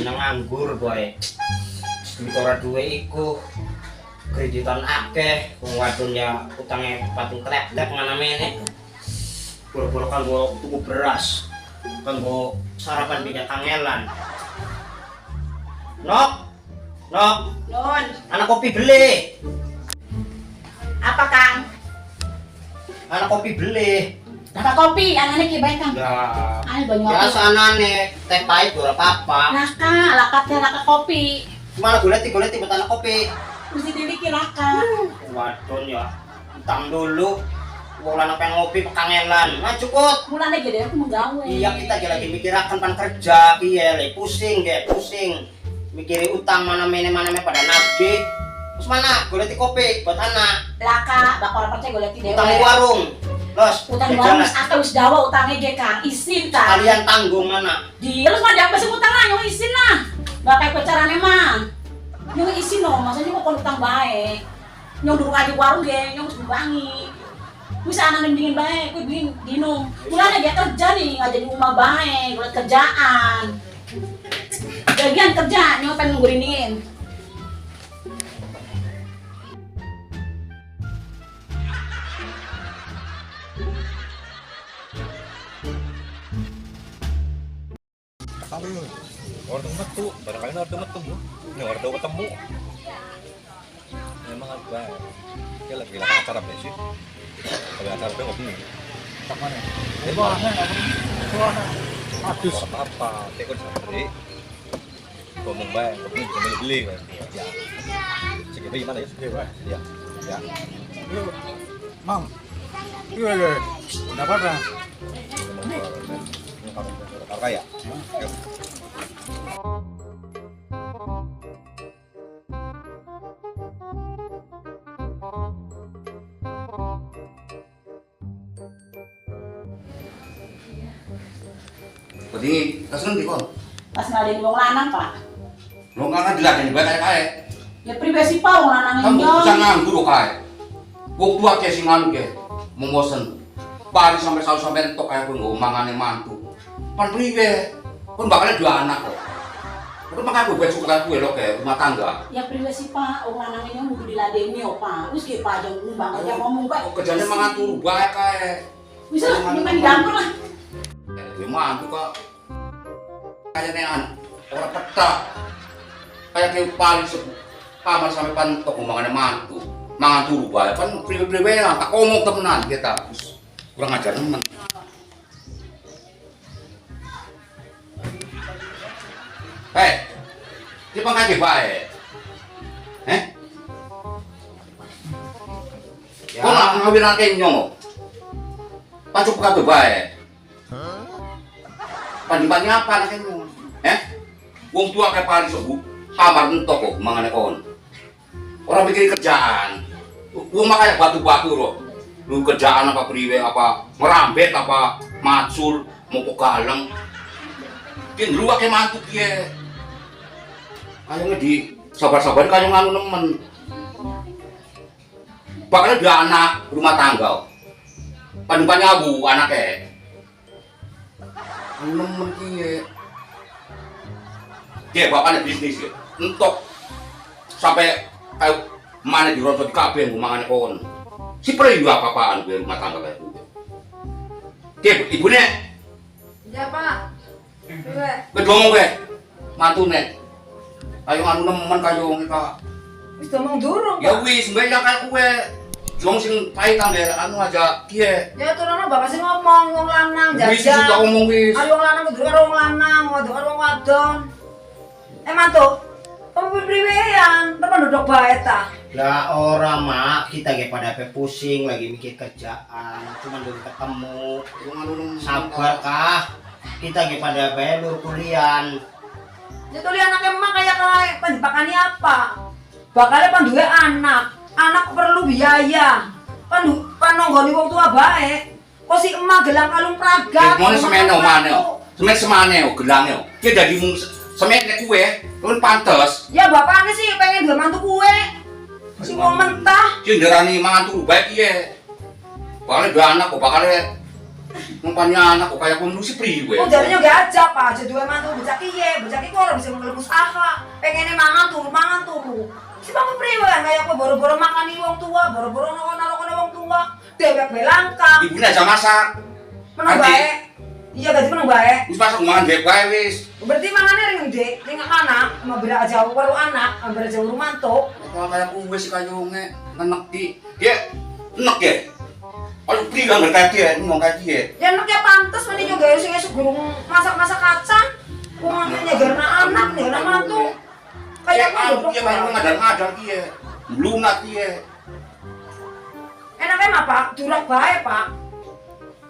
nang nganggur boy. Duit ora duwe iku. Kreditan akeh, wong wadon ya utange patung kleptek mana meneh. Boro-boro kan gua tuku beras. Kan gua sarapan minyak kangelan. Nok. Nok. Nun, Anak kopi beli. apa Kang? Anak kopi beli. Dapat kopi, anaknya kibain Kang. Ya. Ayo banyak Biasa kopi. anane teh pahit ora apa-apa. Laka, lakatnya laka kopi. Mana goleti buat anak kopi. Mesti diliki laka. Wadon ya. Utang dulu. Wong lanang pengen ngopi pekangelan. Nah cukup. Mulane gede aku menggawe. Iya kita lagi mikirakan pan kerja iya le pusing ge pusing. Mikirin utang mana mene pada nagih. Terus mana goleti kopi buat anak. Laka, bakal percaya goleti dewe. Utang di warung. Los, Utang jajan warung lah. akeh wis dawa utangnya ge Kang. Isin Kang. Kalian tanggung mana? Di lu mah jangan besok utang lah, nyong isin lah. Bakal pacarane mah. Nyong isin loh, maksudnya nyong kon utang bae. Nyong dulu aja warung ge, nyong wis bangi. Wis anak mendingin bae, kuwi bikin dinum. Mulane dia kerja nih, enggak jadi rumah bae, buat kerjaan. Bagian kerja, nyong pengen ngurindingin. Tahu orang metu, barangkali orang metu, ini orang ketemu. Memang apa? Dia lagi lakukan acara apa sih? Kalau acara apa ngopi? Tak mana? Aduh, apa? Tekon santri. Ngomong baik, ngopi bisa beli kan? Ya. Segitu gimana ya? Ya. Ya. Mang, iya, dapat lah. Kalau kaya. Jadi kesel ndi kon? Pas ngadain wong lanang, Pak. Lo kan diladeni bae kae. Ya pribadi Pak wong lanang Kamu nyong. bisa nganggur kok kae. Wong tua ke sing anu ke, memosen. Pari sampai sampai entok kae kowe mangane mantu. Pan priwe? Kon bakal dua anak kok. Itu makanya gue suka gue lo kayak rumah tangga. Ya pribadi Pak, wong lanang nyong kudu diladeni yo, Pak. Wis ge Pak jong ngembang aja ngomong bae. Kerjanya mangatur bae kae. Bisa nyuman di dapur lah. Gue mantu kok. Kayaknya orang petak. Kayak kayak paling kamar sampai pantok mangane mantu. Mangan turu bae kan priwe-priwe lah tak ngomong temenan kita. Kurang ajar temen. Hei. Dia pangkat bae. Ya. Kok nak ngawin akeh nyong. Pacuk kabeh bae. Pandimane apa nek nyong? Wong tua kayak pari sebu, kamar entok kok mangane kon. Orang mikir kerjaan. Wong makanya batu-batu loh. Lu kerjaan apa priwe apa merambet apa macul mau kok galeng. Kin lu akeh mantu kiye. Ayo ngedi sabar-sabar kayak nganu nemen. Bakal dua anak rumah tangga. Pandimane abu anake. Anu nemen kiye. Dia bapaknya bisnis ya, entok sampai kayak mana dirontok di kabin mangane kon. Si pernah juga apa-apaan gue rumah tangga kayak gue. Dia ibunya, Ya Pak. gue ngomong gue, mantu nek. Kayak anu nemen kayak kita. Wis ngomong durung, Ya Pak. wis, gue yang kayak gue. Jong sing paitan deh, anu aja kie. Ya turunnya bapak sih ngomong wong lanang Wis sudah jajan. ngomong wis. Ayo wong lanang kudu karo wong lanang, wadon karo wong wadon. Mantu. Kamu priwean, teman duduk bae ta. Lah orang mak kita ge pada pusing lagi mikir kerjaan, cuman belum ketemu. Yang anu nemen. Sabar kah? Kita ge pada bae lur kuliah. Ya tuh lihat anaknya emak kayak pandipakani apa? Bakalnya panduwe anak. Anak perlu biaya. Panonggoni wong tua bae. Kok si emak gelang kalung pragat. Mau semene omane. Semene gelangnya. Dia jadi mung semene kue, lu pantes. Ya bapaknya sih pengen dua mantu kue. Si mau mentah. Dia ndarani mangan turu bae piye. Bakal dua anak kok bakal Ngumpanya anak kok kayak kondusi priwe. Oh jadinya gak aja pak, jadi dua mantu bocah kiye kok orang bisa ngelem usaha, pengennya mangan turu. Si bangun priwe kayak apa boro-boro makani wong tua, boro-boro narokone wong tua, dewek belangka. Ibunya aja masak. Meneng bae. Iya gaji meneng bae. Wis masak mangan dewek bae wis. Berarti mangannya ring ndek, ring anak, sama beda aja baru anak, sama beda jauh mantu. Kalau kayak kuwe si kayonge nenek ki. Ya, enek ya. Aduh, pri gak ngerti ya, ngomong kayak dia. Ya anaknya pantes mending juga sing esuk gurung masak-masak kacang. Wong nyegarna anak, nyegarna mantu. Kayak aku ya main ngadal-ngadal dia. Lunat dia. Enaknya mah Pak, durak bae Pak.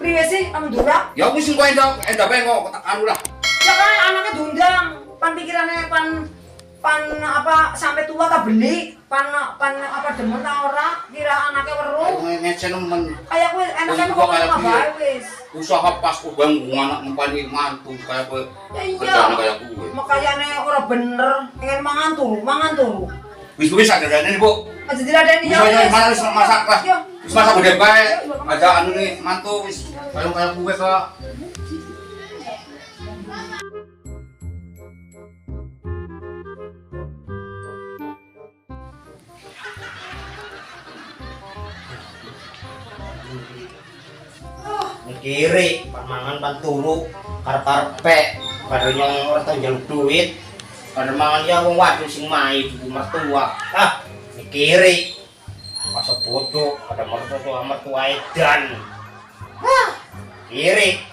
Priwe sih anu durak? Ya wis engko endah bengok anu lah. Ya kan anaknya diundang, pan pikirannya pan apa sampai tua tak beli, pan apa demen ta ora, kira anaknya weruh. Ngecen nemen. Kayak kowe enaknya kok mah bae wis. Usaha pas kok bang anak ngempani mantu kayak kowe. Ya iya. Kerjaan kayak kowe. Makanya ora bener, pengen mangan turu. Wis sadar-sadar nih, Bu. Aja diladeni ya. Misalnya mana wis masak lah. Yo. Wis masak gede bae. Ada anu nih mantu wis kayak kowe Kak. Kiri, mangan pan turu, karep-karepe, padha nyong ora tau njaluk duit. Padha mangan ya wong wadon sing mai ibu mertua. Ah, kiri. Masa bodoh, pada mertua edan. Ah, kiri.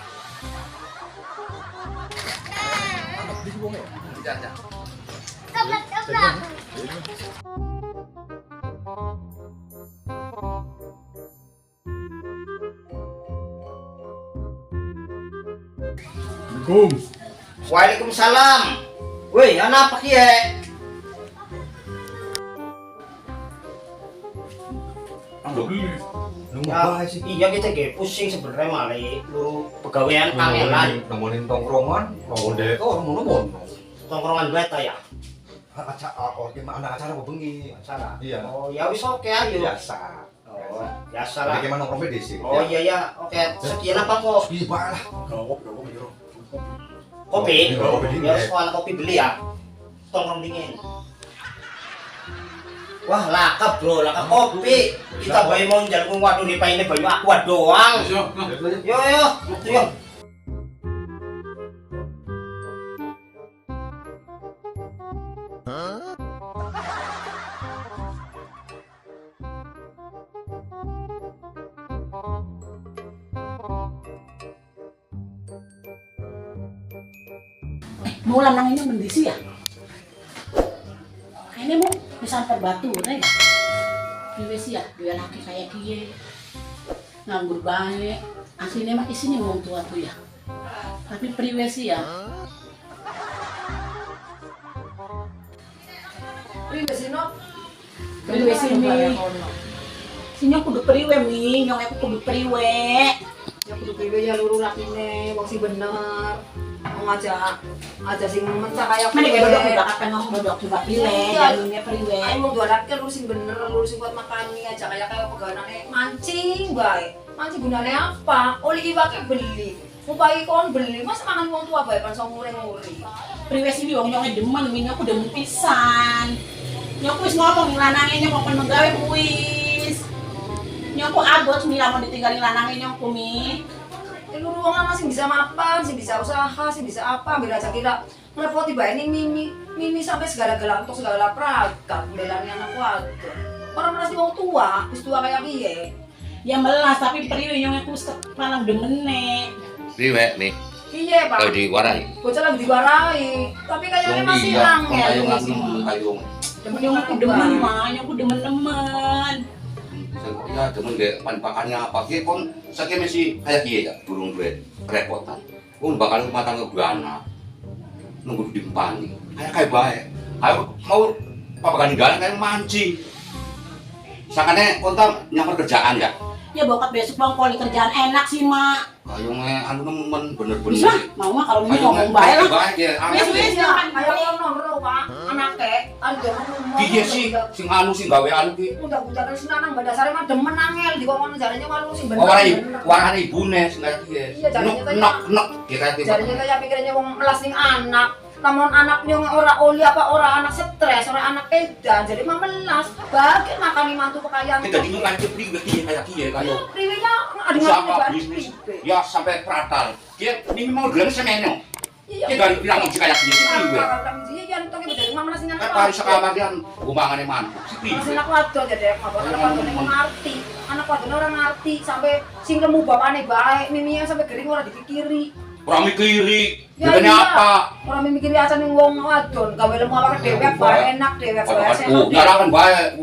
Assalamualaikum. Waalaikumsalam. Woi, ana apa kiye? Ambil beli. Ya, iya kita ge pusing sebenarnya malah luru pegawean kangelan. Nemenin tongkrongan, mau dek, orang mono. Tongkrongan beta ya. Gimana acara apa bengi? Acara. Iya. Oh, ya wis oke ayo. Biasa. Oh, biasa lah. Bagaimana nongkrong di sini? Oh iya ya, oke. Sekian apa kok? Iya lah. Kopi? Kopi dingin. Ya soal kopi beli ya. Tongkrong dingin. Wah, lakap bro, lakap kopi. Kita bayi mau jalan waduh di paine bayu aqua doang. Yo, itu yo. Mau lanang ini mendisi ya? Ini mau bisa batu, ya? Priwe sih ya, dua laki kayak kie nganggur baik. Aslinya mah isinya wong tua tuh ya. Tapi priwe sih ya. Priwe sih no. Priwe sih mi. Sinyok kudu priwe mi, nyong aku kudu priwe. Ya kudu priwe ya luru lakine, wong sing bener. Wong aja sing mencak kaya Mana kayak dodok udah kapan ngomong dodok coba pilih, jalurnya priwe. Ayo wong dua laki luru sing bener, luru sing kuat makani aja kayak peganane mancing bae. Mancing gunane apa? Oli iwake beli. Upai kon beli, masa mangan wong tua bae pan nguri. Priwe sih wong nyong demen, mi nyok demen pisan. Nyok wis ngomong lanange nyok kon menggawe wis. Nyok abot mi lamun ditinggalin lanange nyok mi. Luru wong ana sing bisa mapan, sing bisa usaha, sing bisa apa, ambil aja kira ngerepoti bae ning mimi sampai segala-gala untuk segala perangkat belani anak wadon. Orang merasa wong tua, wis tua kayak piye? Ya melas tapi priwe nyong aku malang demene. Priwe nih. Iya, Pak. Kalau diwarai. Bocah lagi diwarai, tapi kayaknya masih angel. Kayong. Nyong aku demen mah, nyong aku demen-demen. Ya temen deh pakannya apa sih kon sakit masih kayak dia ya burung duit kerepotan. Kon bakal rumah tangga beranak nunggu dimpani kayak baik. Ayo mau papakan galang kayak mancing. Sakane kontak nyamper kerjaan ya. Ya bokat besok bang poli kerjaan enak sih mak. Kayongnya anu nemen bener-bener. Bisa, mau mah kalau ini ngomong baik lah. Baik ya. Wes ya. Ayo kon nomor Pak, anake Ando ngomong. Piye sih sing anu sing gawe anu ki? Udah sing lanang dasare mah demen angel dikongkon jarane malu sing bener. Warane ibune sing kaya piye? Iya, jarine tanya. Nek kira piye? Jarine kaya pikirnya wong melas ning anak. Namun anaknya ora oli apa ora anak stres, ora anak edan, jadi mah melas. Bagi makani mantu kekayaan. Kita bingung kan priwe ki kaya kiye kayo. Priwe ya ada Siapa ngene bisnis? Ya sampai pratal. Dia ini mau gelang semeno. Iya. Dia dari bilang mau kaya kiye priwe. Iya, jan tok iki mah melas ning Kan pari sekamar dia gumangane mantu. Masih Priwe. anak wadon jadi mabok anak wadon yang ngerti. Anak wadon orang ngerti sampai sing lemu bapakne baik, miminya sampai gering ora dipikiri. Ora mikiri. Ya Ditanya iya. apa? Orang mikiri aja ning wong wadon, gawe lemu awake dewek bae enak dewek bae sehat. Oh, nyarakan bae.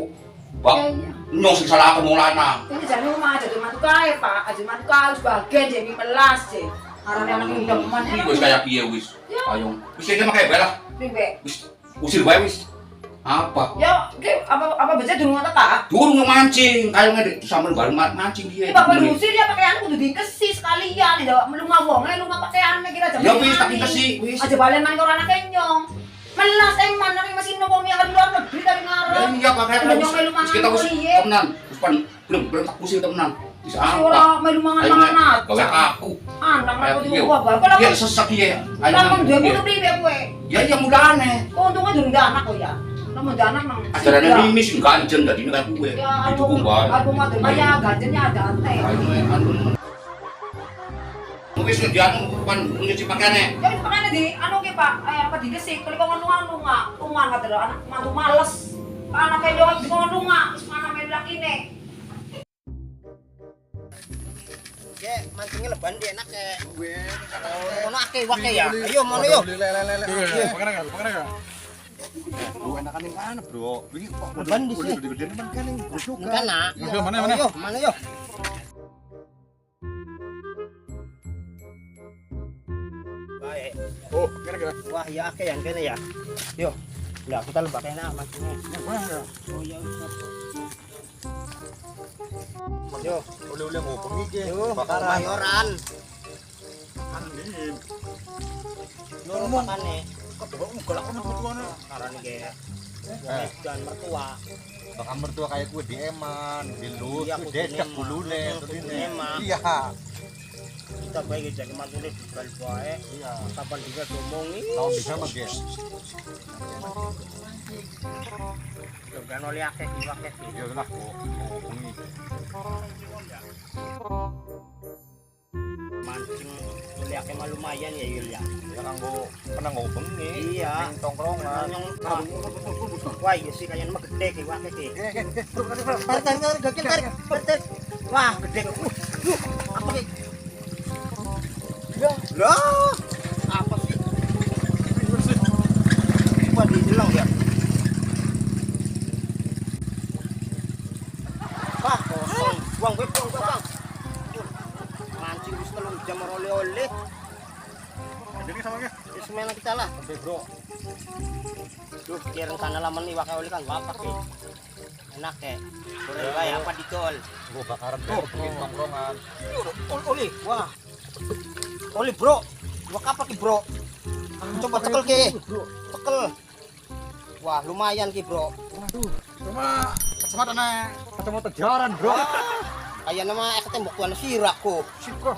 Bak, Iya, iya. nyong sing salah aku mau lanang. Ini jadi rumah jadi mantu kaya Pak, jadi mantu kaya sebagian jadi melas sih. Arane anak yang udah keman Wis kaya piye wis. Ayo. Wis iki mah kaya bae lah. Priwe? Wis usir bae wis. Apa? Ya, ki apa beja durung teka? Durung mancing, kayo ngene sambil bareng mancing dia. Ini bapak diusir ya pakaian kudu dikesi sekalian, ya melunga wong, lunga pakaiannya kira jam. Ya wis tak dikesi wis. Aja balen man karo anak kenyong. Melas eman nek masih nopo mi akan luar negeri dari Ya ngarep. iya pakai Udah nyong melu mangan kita wis piye? temenan. Wis belum tak pusing temenan. Wis Si apa? ora melu mangan-mangan Gawe aja. aku. Anak Kayak aku piye? juga bapak. Kalau Ya sesek piye? Ayo. lamun dua mutu priwe kowe? Ya iya mulane. Kok untungnya durung ada anak kok ya. Lamun ada anak nang. Ajarane mimi sing ganjen dadi nek kuwe. Ya Itu kumbal. aku mah ya ganjennya ada teh. Ayo wis ngedian kan nyuci pakaiane. Ya wis makanya di anu ki Pak, apa digesik kali kok ngelunga-lunga. Lunga kata anak mantu males. Anak kayak jawab di ngelunga, wis mana main lakine. Ke mancingnya leban dia enak ke. Ono akeh wake ya. Ayo mono yo. Lu enakan yang mana, Bro? Ini kok Leban di sini. gede-gedean kan kan yang busuk Enggak kan. nak. Yo, mana, mana? Yo, mana yo? Baik. Oh, kira-kira. Wah, ya akeh yang kene ya. Yo. Enggak, kita lebak enak mancingnya. Oh ya wis. Yo, Oleh-oleh ngopeng iki. yo, Bakaran. mayoran. Kan ini. Yo makane. Kok bawa enggak aku metuane. Karane ge. Dan mertua. Bakal mertua kayak gue di Eman, di Lut, Iya, gue aku dedek di Eman. bulune Aku terus di ini. Eman. Iya. Kita baik jadi mantune dijual bae. Iya. Kapan juga diomongi. Tahun bisa mah, Ge. Kan oleh akeh iki akeh. Ya lah kok ngopeng iki. Mancing oleh akeh mah lumayan ya Yul ya. Ya kanggo pernah ngopeng nih. Iya. Ning tongkrongan. Wah, iya sih kayaknya mah gede ki akeh ki. Tarik. Wah, gede. Apa ki? Lah, apa sih? Wah, dijelang ya. Wah, kosong. Buang. Mancing wis 3 jam oleh-oleh. Jadi sama ke? Ya semena kita lah. Sampai, Bro. Duh, kira rencana laman nih wakai oli kan apa ke? Enak ke? Boleh wae apa dicol? Gue bakaran bikin tongkrongan. Oli, wah. Oli bro, dua apa ki bro? Coba tekel ki, tekel. Wah lumayan ki bro. Cuma kacamata jaran, Bro. Kayak nama tembok tuan sirak ko. Sip, Bro.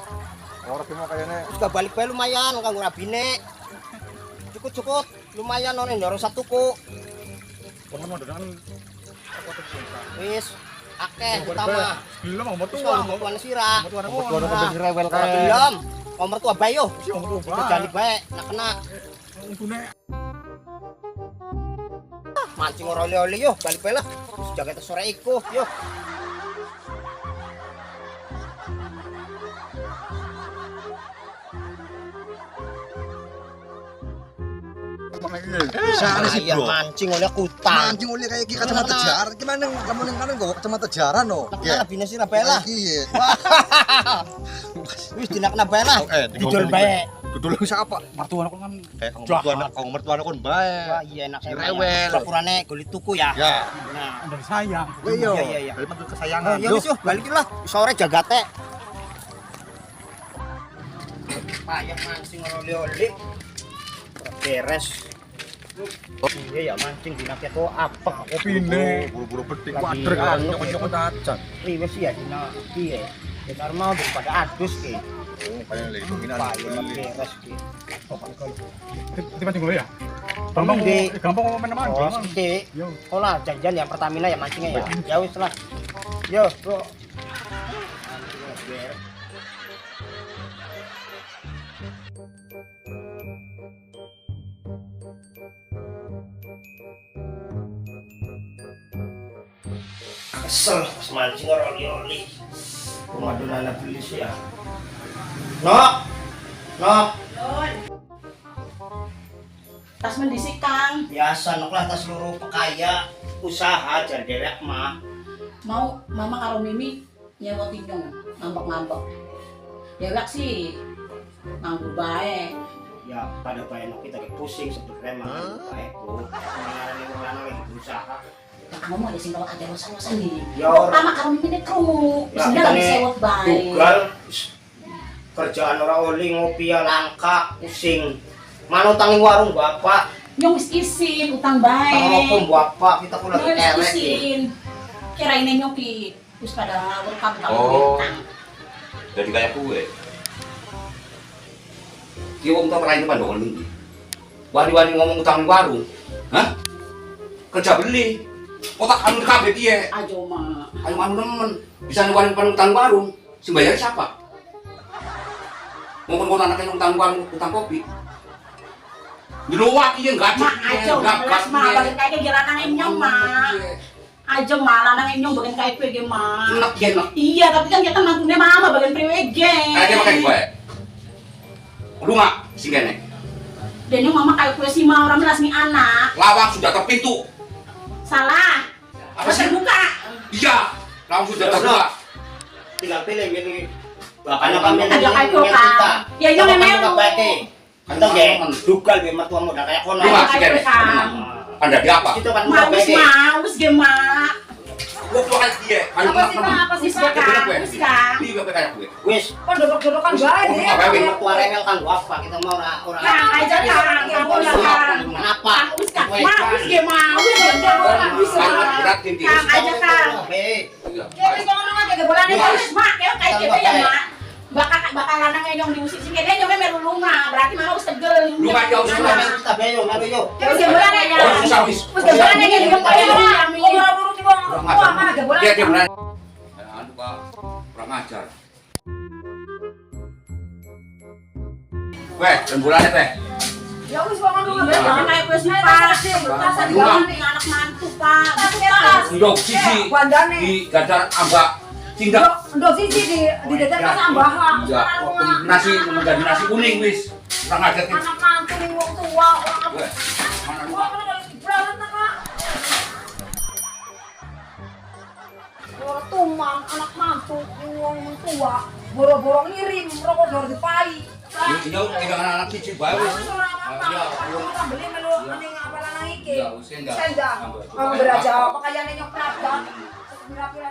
Orang semua kayaknya Sudah balik bae lumayan kanggo rabine. Cukup, lumayan none ndoro satu ko. teman dengan apa tuh? Wis akeh utama. Gila mau Wis mertua. tembok tuan sirak. Mertua udah rewel Ora kae. belum. Om mertua bae yo. Si om tuh, Kita balik bae, nak kena. Untune Mancing ora oli-oli yo, balik bae lah. Wis jaga sore iku, yo. Sana sih, Ayah Bro. mancing oleh kutang. Mancing oleh kayak kacamata jaran. Gimana kamu yang kanan gak kacamata jaran no? Nak bina sira bae lah. Iya. Wis dinakna bae lah. Didol bae. Dudul siapa? mertua aku kan Mertua anak kon bae. Wah, iya enak Si rewel. Sepurane goli tuku ya. Ya. Nah, dari sayang. Iya. Iya. Dari mantu kesayangan. ya wis yo, balik lah. Sore jaga teh. Payah mancing oli-oli. Beres. Iya ya mancing dina keto apa Opine, buru-buru betik Lagi wadrek ah, anu, nyokot-nyokot aja. riwes ya dina piye kita mau daripada adus ki Oh, kayak lagi dominan. payo beres ki Tiba tinggal ya. Gampang Gampang ngomong mancing. oh Mang. sedih Yo. olah janjian yang Pertamina ya mancingnya ya ya wis lah yo bro kesel pas mancing oli-oli pemadun anak beli sih ya nok Tas mendisik Kang. biasa nok lah tas seluruh pekaya usaha jar dewek mah Mau mama karo Mimi nyewa tinyong ngambek-ngambek. Dewek sih nganggur bae. ya pada bae nok kita kayak pusing sebetulnya mah baik bu mengarang yang orang lagi berusaha Ya kamu mau disingkau aja rosan-rosan nih. Ya, Pertama karo Mimi nek krungu. ya Sehingga kita lagi nih sewot bae. tugal kerjaan orang oli ngopi ya langka pusing mana utangin warung bapak Nyong wis isin utang tanggung bae. bapak kita pun lagi Nyong wis kerek nih isin. Kirain nyong ki wis pada rekam Oh. utang. Jadi kayak kue. Dia wong tau pernah depan dong nih. Wani-wani ngomong utang di warung. Hah? Kerja beli. Otak anu kabeh piye? Ajo mah. Ayo anu nemen. Bisa ngeluarin pan utang warung. Sing bayar siapa? Ngomong anaknya utang warung, utang kopi. Di luar iya enggak Mak ajo belas mah bagian kayak gelanan nyong mah. Aja malah nang nyong bagian kayak PG mah. Enak ya enak. Iya, tapi kan kita mantunya mama bagian PWG. Kayak pakai gue. Lu nggak sing kene. Dan nyong mama kayak kue si mah orang belas nih anak. Lawang sudah terpintu. Salah. Apa sih? Terbuka. Iya. Lawang sudah terbuka. tinggal pilih milih bapaknya kami Ada kayak kue kan. Ya nyong memang. Kita ya dugal biar mertua muda kayak kono. Lu nggak sing kayak kene. kue kan. Anda di apa? Itu kan Mau wis mau wis ge mak. Gua tuh kayak dia. Apa sih Kang? Apa sih Wis Kang? ge kan. Wis kan. Ini gue kayak gue. wis Kok dodok-dodokan bae deh. biar mertua rewel kan gua apa kita mau orang Kang aja Kang, kamu lah Kang. kenapa Kang wis kan. Mak wis ge mau wis ge kan bisa. Berat tinggi. Kang aja Kang. Iya. Jadi jangan nggak kayak bola nih. Wis mak kayak gitu ya mak. Bakal lanang nyong diusik sing kene nyong melu lunga, berarti mah wis tegel. Lu nggak jauh sama kita kita beyo beyo Wis ge bola nih ya. Oh, susah wis. Wis gak bola nih nyong kayak oh buru-buru tiba. Wah, mana gak bola. Dia benar. Anu Pak, kurang ajar. Weh, rembulannya teh. Ya wis bangun dulu. Iya, jangan kayak gue sih Pak. Jangan nih anak mantu Pak. Ndok sisi Bandane. di dadar ambak cindak. Ndok sisi di dadan pas ambahan. Iya, nasi menjadi nasi kuning wis. Kurang ajar kan. Anak mantu ning wong tua, orang apa? Weh, mana lu? Wah, kan harus diberalat Kak. Orang tumang, anak mantu, wong tua, boro-boro ngirim, rokok dor dipai. Ini pegangan anak cici bae wis. Iya, Kita beli melu aning apa lanang iki. Iya, wis enggak. Sendang. Beraja, pakaiane nyok Prada. Pira-pira